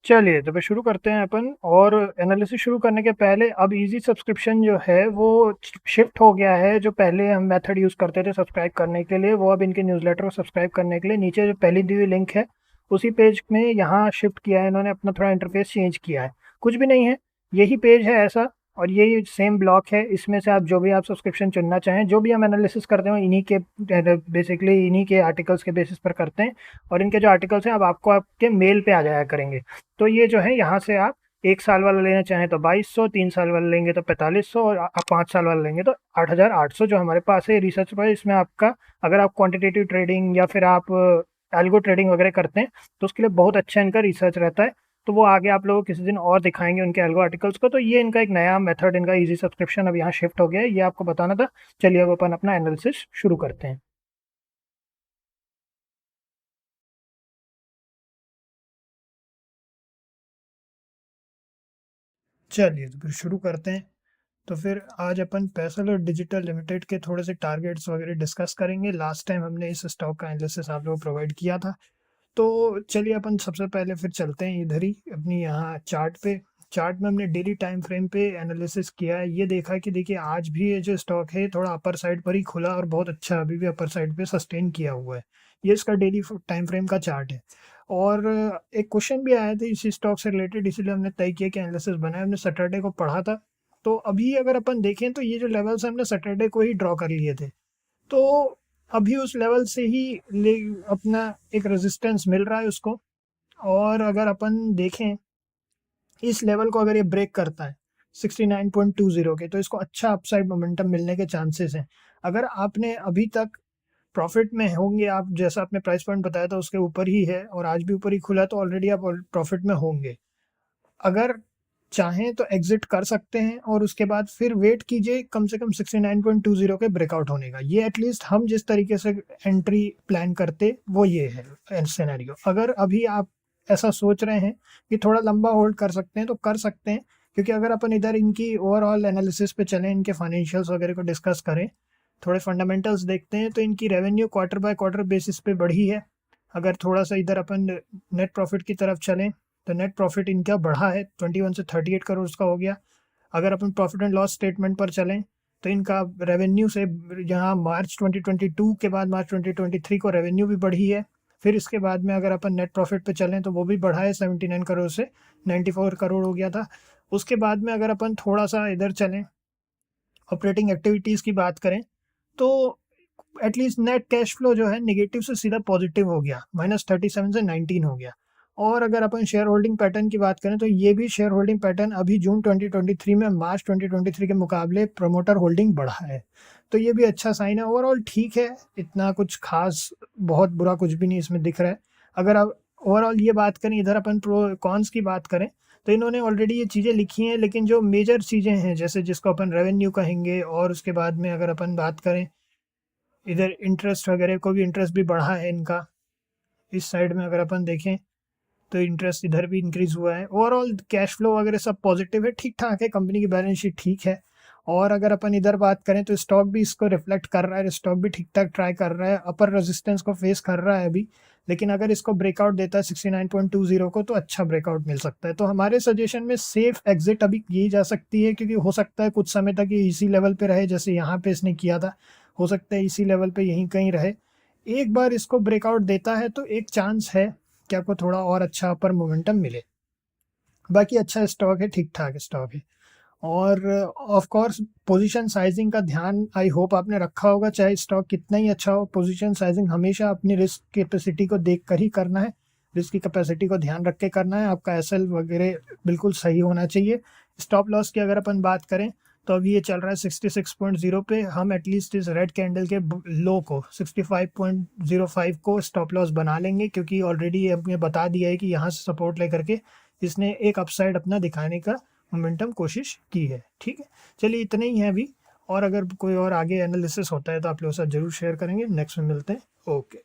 चलिए तो फिर शुरू करते हैं अपन। और एनालिसिस शुरू करने के पहले अब इजी सब्सक्रिप्शन जो है वो शिफ्ट हो गया है। जो पहले हम मेथड यूज़ करते थे सब्सक्राइब करने के लिए, वो अब इनके न्यूज़लेटर को सब्सक्राइब करने के लिए नीचे जो पहली दी हुई लिंक है उसी पेज में यहाँ शिफ्ट किया है इन्होंने। अपना थोड़ा इंटरफेस चेंज किया है, कुछ भी नहीं है, यही पेज है ऐसा। और यही सेम ब्लॉक है, इसमें से आप जो भी आप सब्सक्रिप्शन चुनना चाहें, जो भी हम एनालिसिस करते हो इन्हीं के बेसिकली इन्हीं के आर्टिकल्स के बेसिस पर करते हैं। और इनके जो आर्टिकल्स हैं अब आपको आपके मेल पे आ जाया करेंगे। तो ये जो है यहाँ से आप 1 साल वाला लेना चाहें तो 2200, 3 साल वाला लेंगे तो 4500, और आप 5 साल वाला लेंगे तो 8800 जो हमारे पास है रिसर्च पर। इसमें आपका अगर आप क्वांटिटेटिव ट्रेडिंग या फिर आप एल्गो ट्रेडिंग वगैरह करते हैं तो उसके लिए बहुत अच्छा इनका रिसर्च रहता है। तो वो आगे आप लोगों को किसी दिन और दिखाएंगे उनके एल्गो आर्टिकल्स को। तो ये इनका एक नया मेथड, इनका इजी सब्सक्रिप्शन अब यहाँ शिफ्ट हो गया है, ये आपको बताना था। चलिए अब अपन अपना एनालिसिस शुरू करते हैं। चलिए तो फिर शुरू करते हैं। तो फिर आज अपन पैसल और डिजिटल लिमिटेड के थोड़े से टारगेट्स वगैरह डिस्कस करेंगे। लास्ट टाइम हमने इस स्टॉक का एनालिसिस आप लोगों को प्रोवाइड किया था। तो चलिए अपन सबसे पहले फिर चलते हैं इधर ही अपनी यहाँ चार्ट पे। चार्ट में हमने डेली टाइम फ्रेम पे एनालिसिस किया है। ये देखा कि देखिए आज भी ये जो स्टॉक है थोड़ा अपर साइड पर ही खुला और बहुत अच्छा अभी भी अपर साइड पे सस्टेन किया हुआ है। ये इसका डेली टाइम फ्रेम का चार्ट है। और एक क्वेश्चन भी आया था इसी स्टॉक से रिलेटेड, इसीलिए हमने तय किया कि एनालिसिस बनाए। हमने सैटरडे को पढ़ा था। तो अभी अगर अपन देखें तो ये जो लेवल्स हमने सैटरडे को ही ड्रॉ कर लिए थे। तो अभी उस लेवल से ही ले अपना एक रेजिस्टेंस मिल रहा है उसको। और अगर अपन देखें इस लेवल को अगर ये ब्रेक करता है 69.20 के, तो इसको अच्छा अपसाइड मोमेंटम मिलने के चांसेस हैं। अगर आपने अभी तक प्रॉफिट में होंगे, आप जैसा आपने प्राइस पॉइंट बताया था उसके ऊपर ही है और आज भी ऊपर ही खुला, तो ऑलरेडी आप प्रॉफिट में होंगे। अगर चाहें तो एग्जिट कर सकते हैं और उसके बाद फिर वेट कीजिए कम से कम 69.20 के ब्रेकआउट होने का। ये एटलीस्ट हम जिस तरीके से एंट्री प्लान करते वो ये है सिनेरियो। अगर अभी आप ऐसा सोच रहे हैं कि थोड़ा लंबा होल्ड कर सकते हैं तो कर सकते हैं। क्योंकि अगर अपन इधर इनकी ओवरऑल एनालिसिस पे चलें, इनके फाइनेंशियल्स वगैरह को डिस्कस करें, थोड़े फंडामेंटल्स देखते हैं, तो इनकी revenue quarter by quarter basis पे बढ़ी है। अगर थोड़ा सा इधर अपन नेट प्रॉफिट की तरफ चलें तो नेट प्रॉफिट इनका बढ़ा है, 21 से 38 करोड़ का हो गया। अगर अपन प्रॉफिट एंड लॉस स्टेटमेंट पर चलें तो इनका रेवेन्यू से यहाँ मार्च 2022 के बाद मार्च 2023 को रेवेन्यू भी बढ़ी है। फिर इसके बाद में अगर अपन नेट प्रॉफिट पे चलें तो वो भी बढ़ा है, 79 करोड़ से 94 करोड़ हो गया था। उसके बाद में अगर अपन थोड़ा सा इधर चलें, ऑपरेटिंग एक्टिविटीज़ की बात करें, तो एटलीस्ट नेट कैश फ्लो जो है नेगेटिव से सीधा पॉजिटिव हो गया, -37 से 19 हो गया। और अगर अपन शेयर होल्डिंग पैटर्न की बात करें तो ये भी शेयर होल्डिंग पैटर्न अभी जून 2023 में मार्च 2023 के मुकाबले प्रमोटर होल्डिंग बढ़ा है। तो ये भी अच्छा साइन है। ओवरऑल ठीक है, इतना कुछ खास बहुत बुरा कुछ भी नहीं इसमें दिख रहा है। अगर आप ओवरऑल ये बात करें, इधर अपन प्रो कॉन्स की बात करें, तो इन्होंने ऑलरेडी ये चीज़ें लिखी हैं। लेकिन जो मेजर चीज़ें हैं जैसे जिसको अपन रेवेन्यू कहेंगे, और उसके बाद में अगर अपन बात करें इधर इंटरेस्ट वगैरह को भी, इंटरेस्ट भी बढ़ा है इनका। इस साइड में अगर अपन देखें तो इंटरेस्ट इधर भी इंक्रीज हुआ है। ओवरऑल कैश फ्लो वगैरह सब पॉजिटिव है, ठीक ठाक है, कंपनी की बैलेंस शीट ठीक है। और अगर अपन इधर बात करें तो स्टॉक भी इसको रिफ्लेक्ट कर रहा है, स्टॉक भी ठीक ठाक ट्राई कर रहा है, अपर रेजिस्टेंस को फेस कर रहा है अभी। लेकिन अगर इसको ब्रेकआउट देता है 69.20 को तो अच्छा ब्रेकआउट मिल सकता है। तो हमारे सजेशन में सेफ एग्जिट अभी की जा सकती है, क्योंकि हो सकता है कुछ समय तक ये इसी लेवल पे रहे जैसे यहाँ पे इसने किया था। हो सकता है इसी लेवल पे यहीं कहीं रहे। एक बार इसको ब्रेकआउट देता है तो एक चांस है कि आपको थोड़ा और अच्छा अपर मोमेंटम मिले। बाकी अच्छा स्टॉक है, ठीक ठाक स्टॉक है। और ऑफ कोर्स पोजीशन साइजिंग का ध्यान आई होप आपने रखा होगा। चाहे स्टॉक कितना ही अच्छा हो, पोजीशन साइजिंग हमेशा अपनी रिस्क कैपेसिटी को देख कर ही करना है। रिस्क की कैपेसिटी को ध्यान रख के करना है। आपका एसएल वगैरह बिल्कुल सही होना चाहिए। स्टॉप लॉस की अगर अपन बात करें तो अभी ये चल रहा है 66.0 पे। हम एटलीस्ट इस रेड कैंडल के लो को 65.05 को स्टॉप लॉस बना लेंगे, क्योंकि ऑलरेडी ये हमने बता दिया है कि यहाँ से सपोर्ट लेकर के इसने एक अपसाइड अपना दिखाने का मोमेंटम कोशिश की है। ठीक है, चलिए इतने ही है अभी। और अगर कोई और आगे एनालिसिस होता है तो आप लोगों के साथ जरूर शेयर करेंगे। नेक्स्ट में मिलते हैं। ओके।